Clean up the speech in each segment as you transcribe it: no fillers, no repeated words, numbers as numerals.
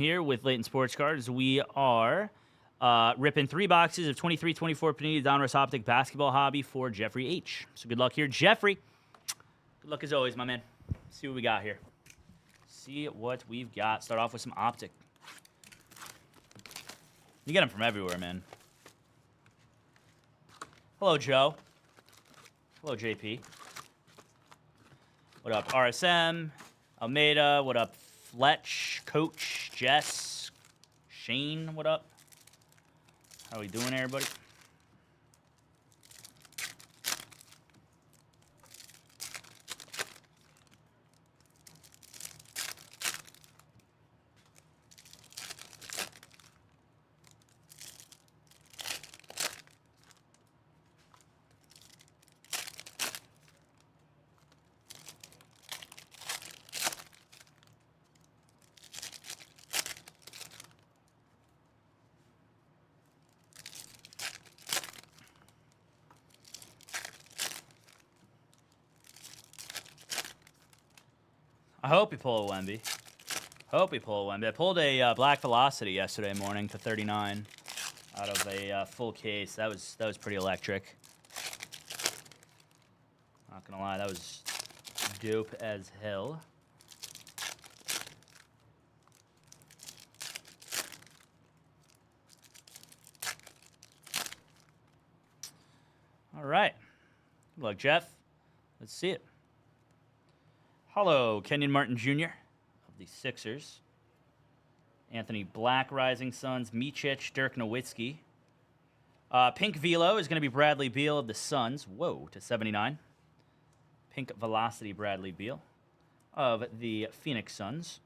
Here with Leighton Sports Cards, we are ripping 3 boxes of 23-24 Panini Donruss Optic Basketball Hobby for Jeffrey H. So good luck here, Jeffrey. Good luck as always, my man. See what we got here. See what we've got. Start off with some Optic. You get them from everywhere, man. Hello, Joe. Hello, JP. What up, RSM? Almeida. What up, Fletch? Coach? Jess? Shane? What up? How we doing, everybody? I hope you pull a Wemby. I pulled a Black Velocity yesterday morning to 39 out of a full case. That was pretty electric. Not gonna lie, that was dope as hell. All right. Good luck, Jeff. Let's see it. Hello, Kenyon Martin Jr. of the Sixers. Anthony Black, Rising Suns. Micic, Dirk Nowitzki. Pink Velo is going to be Bradley Beal of the Suns. Whoa, to 79. Pink Velocity Bradley Beal of the Phoenix Suns.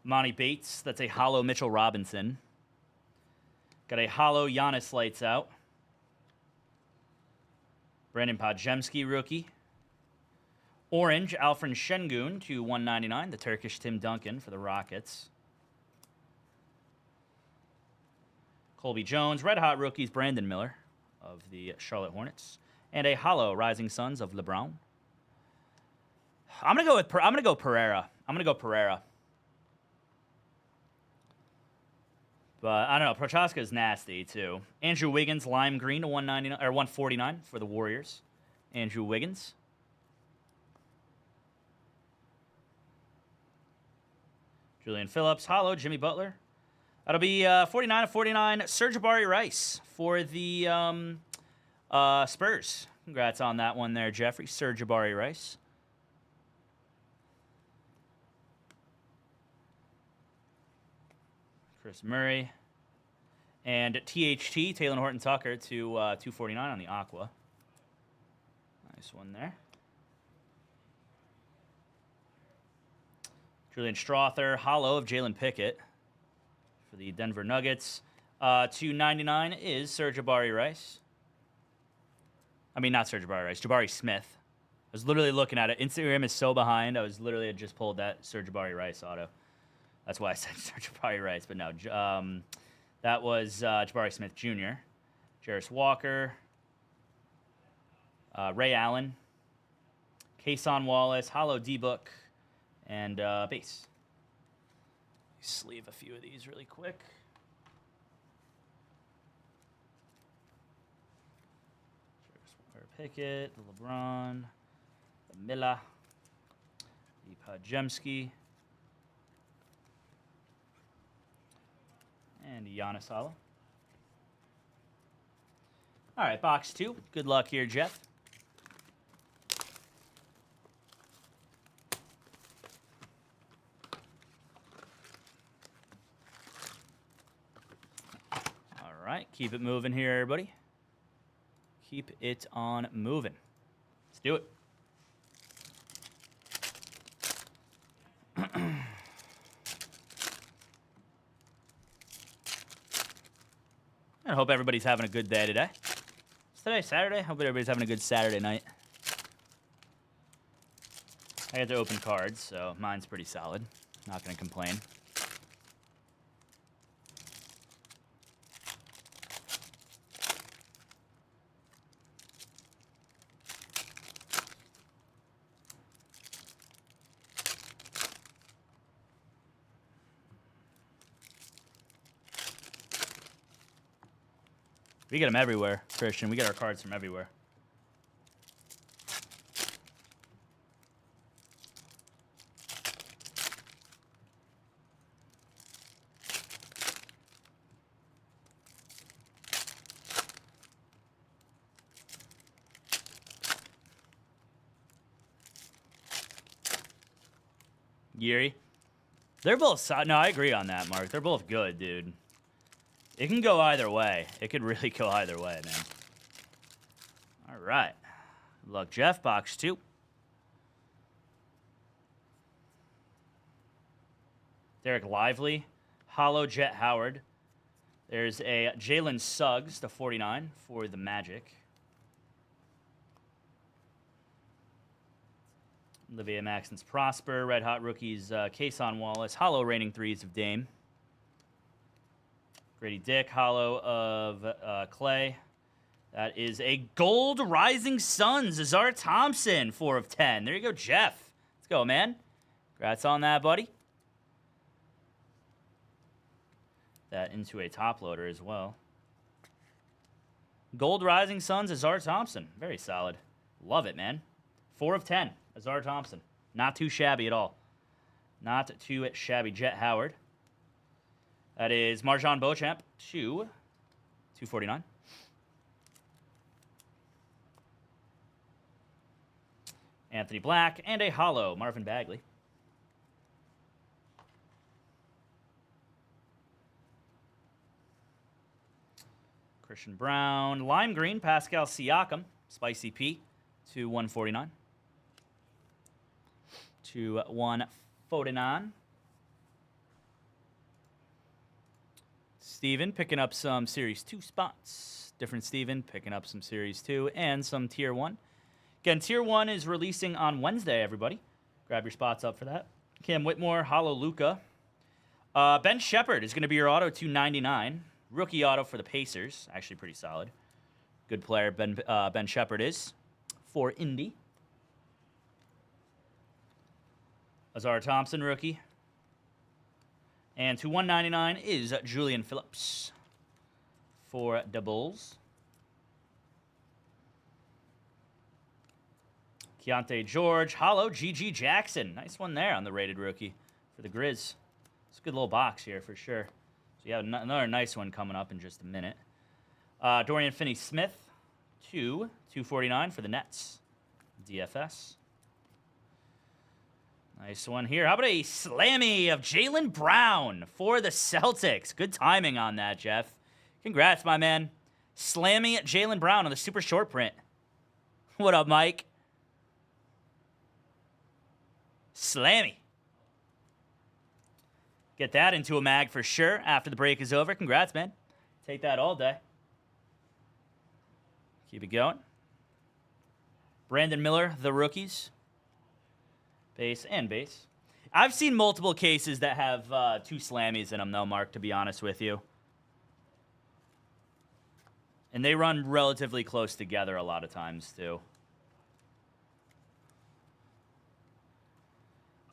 Monty Bates, that's a hollow Mitchell Robinson. Got a hollow Giannis Lights Out. Brandon Podziemski, rookie. Orange, Alfred Şengün to 199, the Turkish Tim Duncan for the Rockets. Colby Jones, red hot rookies, Brandon Miller of the Charlotte Hornets, and a hollow Rising Suns of LeBron. I'm gonna go Pereira. But I don't know. Prochaska is nasty too. Andrew Wiggins, lime green to 199 or 149 for the Warriors. Andrew Wiggins. Julian Phillips, hollow, Jimmy Butler. That'll be 49 of 49. Serge Jabari Rice for the Spurs. Congrats on that one there, Jeffrey. Serge Jabari Rice. Chris Murray. And THT, Taylor Horton Tucker to 249 on the Aqua. Nice one there. Julian Strother, hollow of Jalen Pickett for the Denver Nuggets. 299 is Serge Jabari Rice. I mean, not Serge Jabari Rice, Jabari Smith. I was literally looking at it. Instagram is so behind. I was literally had just pulled that Serge Jabari Rice auto. That's why I said Serge Jabari Rice, but no. That was Jabari Smith Jr., Jarris Walker, Ray Allen, Kason Wallace, hollow D-Book, and base. Sleeve a few of these really quick. Pickett, the LeBron, the Miller, the Podziemski, and Giannis hollow. All right, box 2. Good luck here, Jeff. All right, keep it moving here, everybody. Keep it on moving. Let's do it. I hope everybody's having a good day today. Is today Saturday? I hope everybody's having a good Saturday night. I get to open cards, so mine's pretty solid. Not going to complain. We get them everywhere, Christian. We get our cards from everywhere. Yuri. They're both... No, I agree on that, Mark. They're both good, dude. It can go either way. It could really go either way, man. All right. Good luck, Jeff. Box 2. Derek Lively. Hollow Jet Howard. There's a Jalen Suggs to 49 for the Magic. Olivia Maxon's Prosper. Red Hot Rookies, Kason Wallace. Hollow Reigning Threes of Dame. Grady Dick. Hollow of Clay. That is a Gold Rising Suns. Azar Thompson, 4 of 10. There you go, Jeff. Let's go, man. Congrats on that, buddy. That into a top loader as well. Gold Rising Suns, Azar Thompson. Very solid. Love it, man. 4 of 10. Azar Thompson. Not too shabby at all. Not too shabby. Jet Howard. That is Marjan Beauchamp to 249. Anthony Black and a hollow Marvin Bagley. Christian Brown. Lime green Pascal Siakam. Spicy P to 149. To 149. Steven picking up some Series 2 spots. Different Steven picking up some Series 2 and some Tier 1. Again, Tier 1 is releasing on Wednesday, everybody. Grab your spots up for that. Cam Whitmore, Hollow Luka. Ben Shepherd is going to be your auto, 299. Rookie auto for the Pacers. Actually pretty solid. Good player Ben Shepherd is for Indy. Azar Thompson, rookie. And to 199 is Julian Phillips for the Bulls. Keontae George, hollow, G.G. Jackson. Nice one there on the rated rookie for the Grizz. It's a good little box here for sure. So you have another nice one coming up in just a minute. Dorian Finney-Smith, 249 for the Nets. DFS. Nice one here. How about a slammy of Jaylen Brown for the Celtics? Good timing on that, Jeff. Congrats, my man. Slammy at Jaylen Brown on the super short print. What up, Mike? Slammy. Get that into a mag for sure after the break is over. Congrats, man. Take that all day. Keep it going. Brandon Miller, the rookies. Base and base. I've seen multiple cases that have 2 slammies in them, though, Mark, to be honest with you. And they run relatively close together a lot of times, too.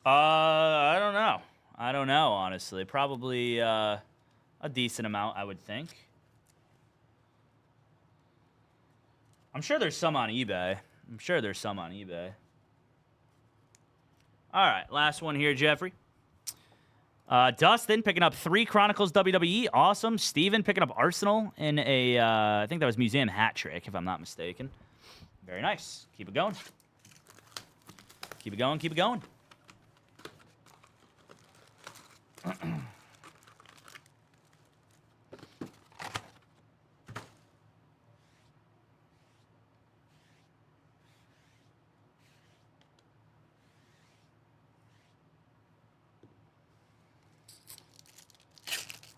I don't know. I don't know, honestly. Probably a decent amount, I would think. I'm sure there's some on eBay. All right, last one here, Jeffrey. Dustin picking up 3 Chronicles WWE. Awesome. Steven picking up Arsenal in a, I think that was Museum hat trick, if I'm not mistaken. Very nice. Keep it going. Keep it going, keep it going.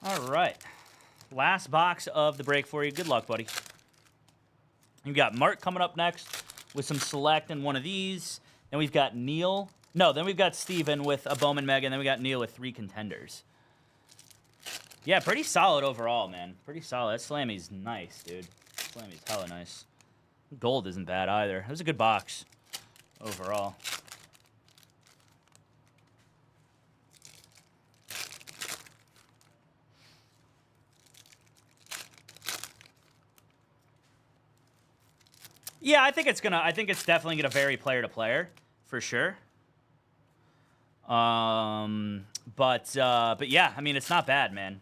All right. Last box of the break for you. Good luck, buddy. You've got Mark coming up next with some select and one of these. Then we've got Neil. No, then we've got Steven with a Bowman Mega, and then we got Neil with 3 contenders. Yeah, pretty solid overall, man. Pretty solid. That Slammy's nice, dude. Slammy's hella nice. Gold isn't bad either. It was a good box overall. Yeah, I think it's definitely gonna vary player to player for sure. But yeah, I mean, it's not bad, man.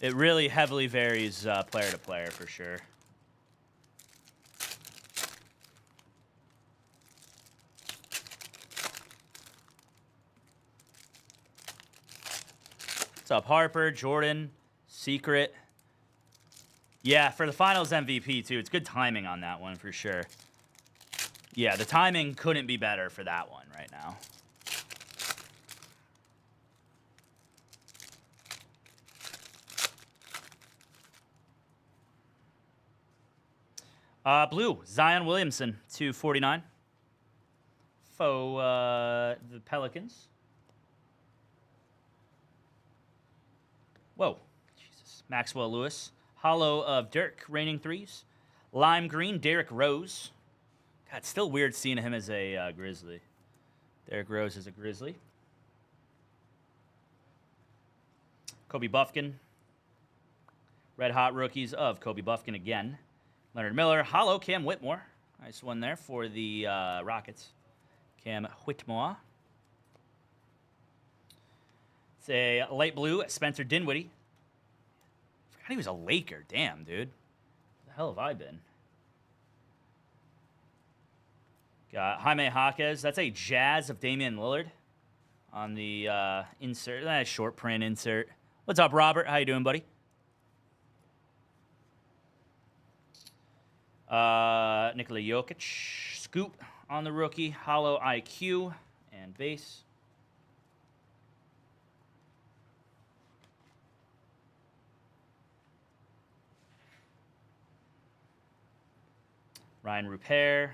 It really heavily varies player to player for sure. What's up, Harper, Jordan, Secret? Yeah, for the Finals MVP, too. It's good timing on that one, for sure. Yeah, the timing couldn't be better for that one right now. Blue, Zion Williamson, 249. For the Pelicans. Whoa. Jesus. Maxwell Lewis. Hollow of Dirk, reigning threes. Lime green, Derrick Rose. God, it's still weird seeing him as a Grizzly. Derrick Rose is a Grizzly. Kobe Buffkin. Red Hot rookies of Kobe Buffkin again. Leonard Miller. Hollow, Cam Whitmore. Nice one there for the Rockets. Cam Whitmore. It's a light blue, Spencer Dinwiddie. Forgot he was a Laker. Damn, dude. Where the hell have I been? Got Jaime Jaquez. That's a Jazz of Damian Lillard on the insert. Short print insert. What's up, Robert? How you doing, buddy? Nikola Jokic. Scoop on the rookie. Hollow IQ and base. Ryan Rupert.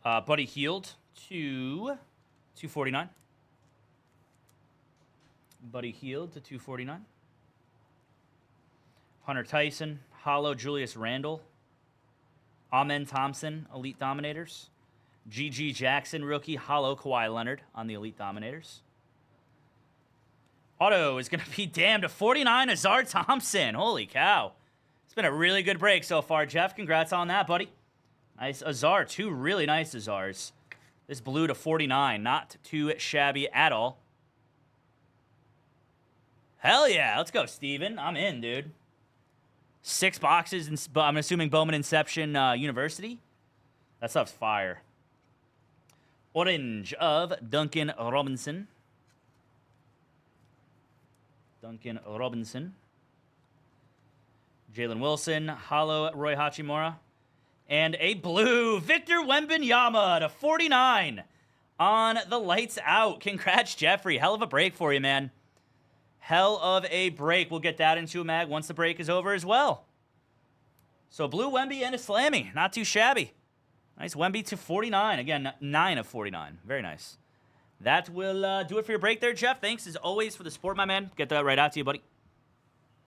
Buddy Hield to 249. Buddy Hield to 249. Hunter Tyson. Hollow Julius Randle. Amen Thompson, Elite Dominators. G.G. Jackson, rookie. Hollow Kawhi Leonard on the Elite Dominators. Auto is going to be damned to 49, Azar Thompson. Holy cow. It's been a really good break so far, Jeff. Congrats on that, buddy. Nice Azar. Two really nice Azars. This blue to 49. Not too shabby at all. Hell yeah. Let's go, Steven. I'm in, dude. 6 boxes. I'm assuming Bowman Inception University. That stuff's fire. Orange of Duncan Robinson. Duncan Robinson. Jalen Wilson. Hollow Roy Hachimura. And a blue Victor Wembanyama to 49 on the lights out. Congrats, Jeffrey. Hell of a break for you, man. Hell of a break. We'll get that into a mag once the break is over as well. So blue Wemby and a Slammy. Not too shabby. Nice Wemby to 49. Again, 9 of 49. Very nice. That will do it for your break there, Jeff. Thanks as always for the support, my man. Get that right out to you, buddy.